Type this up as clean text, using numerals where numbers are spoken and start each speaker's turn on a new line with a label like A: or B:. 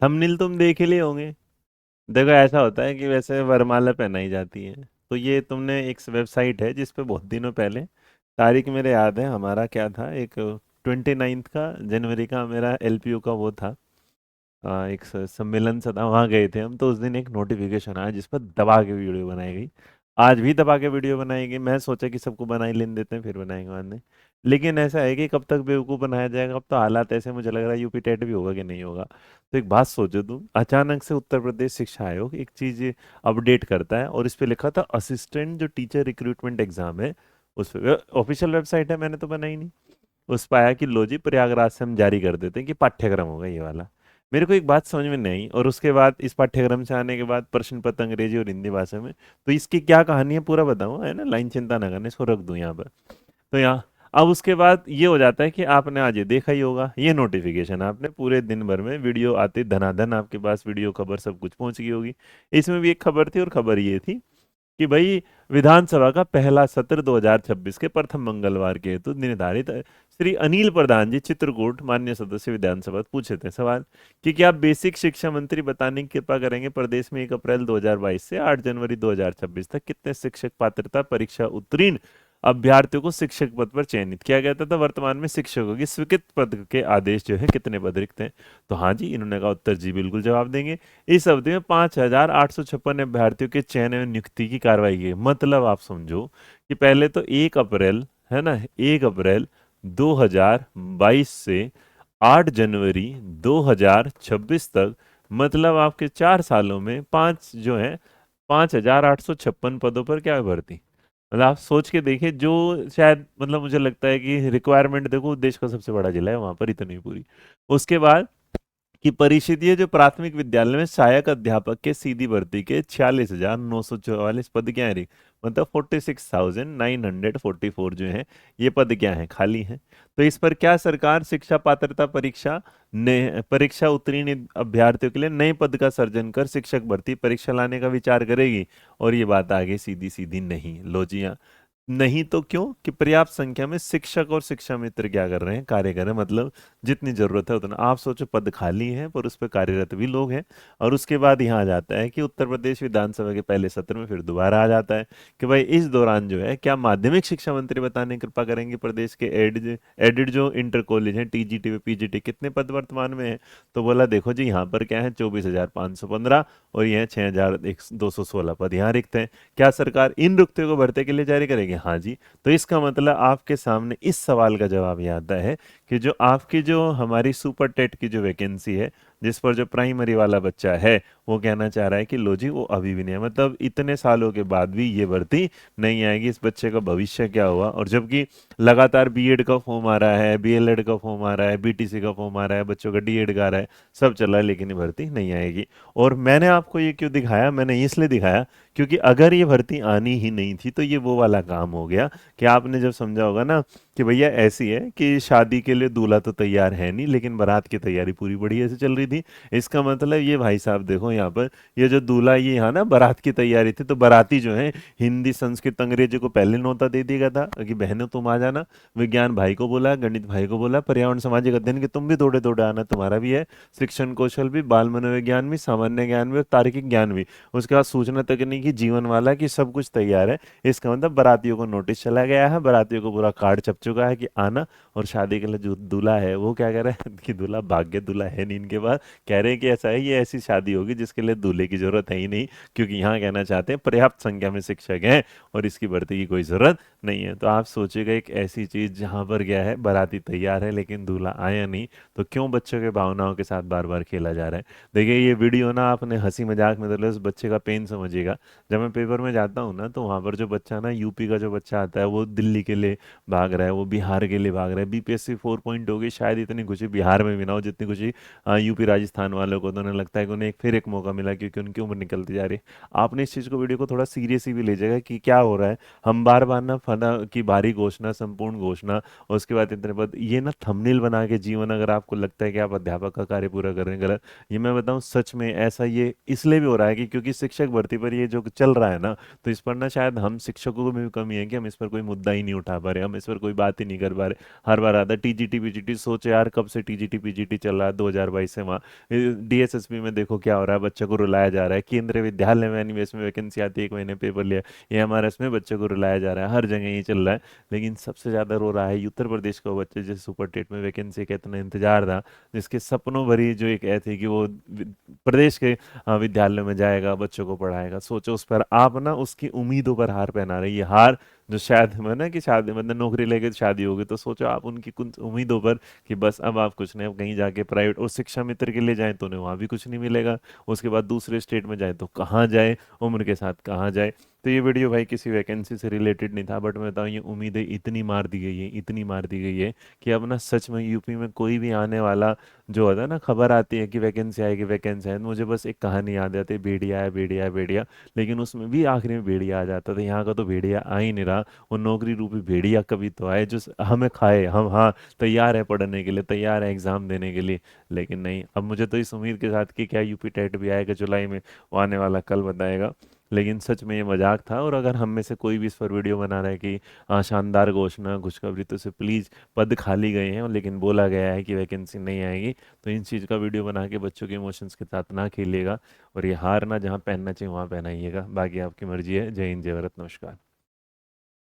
A: Thumbnail तुम देख ही लिए होंगे। देखो ऐसा होता है कि वैसे वरमाला पहनाई जाती है। तो ये तुमने एक वेबसाइट है जिस पे बहुत दिनों पहले, तारीख मेरे याद है, हमारा क्या था, एक 29 का जनवरी का मेरा एलपीयू का वो था, एक सम्मेलन सा था, वहाँ गए थे हम। तो उस दिन एक नोटिफिकेशन आया जिस पर दबा के वीडियो बनाई गई। आज भी दबा के वीडियो बनाई गई। मैं सोचा कि सबको बनाई लेने देते हैं फिर बनाएंगे बाद में। लेकिन ऐसा है कि कब तक बेवकूफ़ बनाया जाएगा। अब तो हालात ऐसे, मुझे लग रहा है यूपी टेट भी होगा कि नहीं होगा। तो एक बात सोचो तुम, अचानक से उत्तर प्रदेश शिक्षा आयोग एक चीज़ अपडेट करता है और इस पे लिखा था असिस्टेंट जो टीचर रिक्रूटमेंट एग्जाम है। उस पे ऑफिशियल वेबसाइट है, मैंने तो बनाई नहीं। उस पर आया कि लो जी प्रयागराज से हम जारी कर देते हैं कि पाठ्यक्रम होगा ये वाला। मेरे को एक बात समझ में नहीं आई, और उसके बाद इस पाठ्यक्रम से आने के बाद प्रश्न पत्र अंग्रेजी और हिंदी भाषा में। तो इसकी क्या कहानी है पूरा बताऊँ, है ना, लाइन चिंता ना करना, इसको रख दूं यहाँ पर। तो यहाँ अब उसके बाद ये हो जाता है कि आपने आज ये देखा ही होगा, ये नोटिफिकेशन आपने पूरे दिन भर में वीडियो आते धनाधन आपके पास वीडियो खबर सब कुछ पहुंच गई होगी। इसमें भी एक खबर थी, और खबर ये थी कि भाई विधानसभा का पहला सत्र 2026 के प्रथम मंगलवार के हेतु निर्धारित श्री अनिल प्रधान जी चित्रकूट माननीय सदस्य विधानसभा पूछे थे सवाल कि क्या आप बेसिक शिक्षा मंत्री बताने की कृपा करेंगे प्रदेश में 1 अप्रैल 2022 से 8 जनवरी 2026 तक कितने शिक्षक पात्रता परीक्षा उत्तीर्ण अभ्यर्थियों को शिक्षक पद पर चयनित किया गया था। वर्तमान में शिक्षकों की स्वीकृत पद के आदेश जो है कितने पद रिक्त हैं। तो हाँ जी, इन्होंने कहा उत्तर जी बिल्कुल जवाब देंगे। इस अवधि में 5,856 अभ्यर्थियों के चयन एवं नियुक्ति की कार्रवाई की। मतलब आप समझो कि पहले तो 1 अप्रैल, है ना, 1 अप्रैल 2022 से 8 जनवरी 2026 तक, मतलब आपके 4 सालों में पांच जो है 5,856 पदों पर क्या है भर्ती। मतलब आप सोच के देखिए, जो शायद मतलब मुझे लगता है कि रिक्वायरमेंट देखो, देश का सबसे बड़ा जिला है वहां पर इतनी पूरी। उसके बाद कि परिषदीय जो प्राथमिक विद्यालय में सहायक अध्यापक के सीधी भर्ती के 46,944 पद क्या है, मतलब 46,944 जो है ये पद क्या है, खाली हैं। तो इस पर क्या सरकार शिक्षा पात्रता परीक्षा ने परीक्षा उत्तीर्ण अभ्यर्थियों के लिए नए पद का सृजन कर शिक्षक भर्ती परीक्षा लाने का विचार करेगी। और ये बात आगे सीधी सीधी नहीं, लो जी हाँ। नहीं तो क्यों कि पर्याप्त संख्या में शिक्षक और शिक्षा मित्र क्या कर रहे हैं, कार्य कर रहे हैं। मतलब जितनी जरूरत है उतना। आप सोचो पद खाली हैं पर उस पर कार्यरत भी लोग हैं। और उसके बाद यहाँ आ जाता है कि उत्तर प्रदेश विधानसभा के पहले सत्र में फिर दोबारा आ जाता है कि भाई इस दौरान जो है क्या माध्यमिक शिक्षा मंत्री बताने की कृपा करेंगे प्रदेश के एडिड जो इंटर कॉलेज हैं, टीजीटी व पीजीटी, कितने पद वर्तमान में है। तो बोला देखो जी यहाँ पर क्या है, 24,515, और ये है 6,216 पद यहाँ रिक्त हैं। क्या सरकार इन रिक्तियों को भरने के लिए जारी करेगी, हाँ जी। तो इसका मतलब आपके सामने इस सवाल का जवाब ये आता है कि जो आपकी जो हमारी सुपर टेट की जो वैकेंसी है, जिस पर जो प्राइमरी वाला बच्चा है वो कहना चाह रहा है कि लो जी वो अभी भी नहीं है, मतलब इतने सालों के बाद भी ये भर्ती नहीं आएगी, इस बच्चे का भविष्य क्या हुआ। और जबकि लगातार बीएड का फॉर्म आ रहा है, बीएलएड का फॉर्म आ रहा है, बीटीसी का फॉर्म आ रहा है, बच्चों का डीएड का आ रहा है, सब चल रहा है, लेकिन ये भर्ती नहीं आएगी। और मैंने आपको ये क्यों दिखाया, मैंने इसलिए दिखाया क्योंकि अगर ये भर्ती आनी ही नहीं थी तो ये वो वाला काम हो गया कि आपने जब समझा होगा ना कि भैया ऐसी है कि शादी के लिए दूल्हा तो तैयार है नहीं, लेकिन बारात की तैयारी पूरी बढ़िया से चल रही थी। इसका मतलब ये भाई साहब देखो यहाँ पर, ये जो दूल्हा ये यहाँ ना बारात की तैयारी थी, तो बाराती जो है हिंदी संस्कृत अंग्रेजी को पहले न्योता दे दिया गया था कि बहनों तुम आ जाना। विज्ञान भाई को बोला, गणित भाई को बोला, पर्यावरण सामाजिक अध्ययन के तुम भी दौड़े दौड़े आना, तुम्हारा भी है, शिक्षण कौशल भी, बाल मनोविज्ञान भी, सामान्य ज्ञान भी और तार्किक ज्ञान भी। उसके बाद सूचना तकनीकी, जीवन वाला, की सब कुछ तैयार है। इसका मतलब बारातियों को नोटिस चला गया है, बारातियों को पूरा कार्ड छप चुका है कि आना। और शादी के लिए जो दूल्हा है वो क्या कह रहा है कि दूल्हा भाग्य दूल्हा है नहीं इनके पास। कह रहे हैं कि ऐसा है, ये ऐसी शादी होगी जिसके लिए दूल्हे की जरूरत है ही नहीं, क्योंकि यहाँ कहना चाहते हैं पर्याप्त संख्या में शिक्षक हैं और इसकी भर्ती की कोई जरूरत नहीं है। तो आप सोचिएगा एक ऐसी चीज जहां पर क्या है, बाराती तैयार है लेकिन दूल्हा आया नहीं, तो क्यों बच्चों के भावनाओं के साथ बार बार खेला जा रहा है। देखिए ये वीडियो ना आपने हंसी मजाक में, तो उस बच्चे का पेन समझिएगा। जब मैं पेपर में जाता हूँ ना तो वहाँ पर जो बच्चा ना, यूपी का जो बच्चा आता है वो दिल्ली के लिए भाग रहा है, वो बिहार के लिए भाग रहा है। बीपीएससी 4 होगी, शायद इतनी खुशी बिहार में भी ना हो जितनी खुशी यूपी राजस्थान वालों को। तो उन्हें लगता है कि उन्हें फिर एक मौका मिला क्योंकि उनकी उम्र निकलती जा रही है। आपने इस चीज़ को, वीडियो को थोड़ा सीरियस ही भी ले जाएगा कि क्या हो रहा है। हम बार बार ना फना की भारी घोषणा, संपूर्ण घोषणा, और उसके बाद इतने पद, ये ना थंबनेल बना के जीवन, अगर आपको लगता है कि आप अध्यापक का कार्य पूरा कर रहे हैं, गलत। ये मैं बताऊं सच में ऐसा ये इसलिए भी हो रहा है कि क्योंकि शिक्षक भर्ती पर ये जो चल रहा है ना, तो इस पर ना शायद हम शिक्षकों को भी कमी है कि हम इस पर कोई मुद्दा ही नहीं उठा पा रहे, हम इस पर कोई बात ही नहीं कर पा रहे। हर बार आता टीजीटी पीजीटी, सोचो यार कब से टीजीटी पीजीटी चल रहा है, 2022 से वहाँ डीएसएसपी में देखो क्या हो रहा है, बच्चों को रुलाया जा रहा है। केंद्रीय विद्यालय में एनिमेस में वैकेंसी आती है, 1 महीने पेपर लिया, एमआरएस में बच्चों को रुलाया जा रहा है, हर जगह यही चल रहा है। लेकिन सबसे ज्यादा रो रहा है उत्तर प्रदेश का वो बच्चे जिसे सुपर टेट में वैकेंसी का इतना इंतजार था, जिसके सपनों भरी जो एक ऐ थी कि वो प्रदेश के विद्यालय में जाएगा, बच्चों को पढ़ाएगा। सोचो उस पर आप ना उसकी उम्मीदों पर हार पहना रही है। हार जो शायद मैं ना कि शादी मतलब नौकरी लेके शादी होगी, तो सोचो आप उनकी कुछ उम्मीदों पर कि बस अब आप कुछ नहीं, अब कहीं जाके प्राइवेट और शिक्षा मित्र के लिए जाएं तो उन्हें वहां भी कुछ नहीं मिलेगा, उसके बाद दूसरे स्टेट में जाए तो कहाँ जाए, उम्र के साथ कहाँ जाए। तो ये वीडियो भाई किसी वैकेंसी से रिलेटेड नहीं था, बट मैं बताऊँ ये उम्मीदें इतनी मार दी गई है, इतनी मार दी गई है कि अब ना सच में यूपी में कोई भी आने वाला जो होता है ना, खबर आती है कि वैकेंसी आएगी वैकेंसी है, मुझे बस एक कहानी याद आती है, भेड़िया है भेड़िया है भेड़िया। लेकिन उसमें भी आखिरी में भेड़िया आ जाता था, यहाँ का तो भेड़िया आ ही नहीं रहा। वो नौकरी रूपी भेड़िया कभी तो आए जो हमें खाए, हम हाँ तैयार है पढ़ने के लिए, तैयार है एग्जाम देने के लिए। लेकिन नहीं, अब मुझे तो इस उम्मीद के साथ कि क्या यूपी टेट भी आएगा जुलाई में, वो आने वाला कल बताएगा। लेकिन सच में ये मजाक था। और अगर हम में से कोई भी इस पर वीडियो बना रहा है कि शानदार घोषणा खुशखबरी, तो से प्लीज़, पद खाली गए हैं लेकिन बोला गया है कि वैकेंसी नहीं आएगी, तो इन चीज़ का वीडियो बना के बच्चों के इमोशंस के साथ ना खेलिएगा। और ये हार ना जहाँ पहनना चाहिए वहाँ पहनाइएगा। बाकी आपकी मर्जी है। जय हिंद, जय भारत, नमस्कार।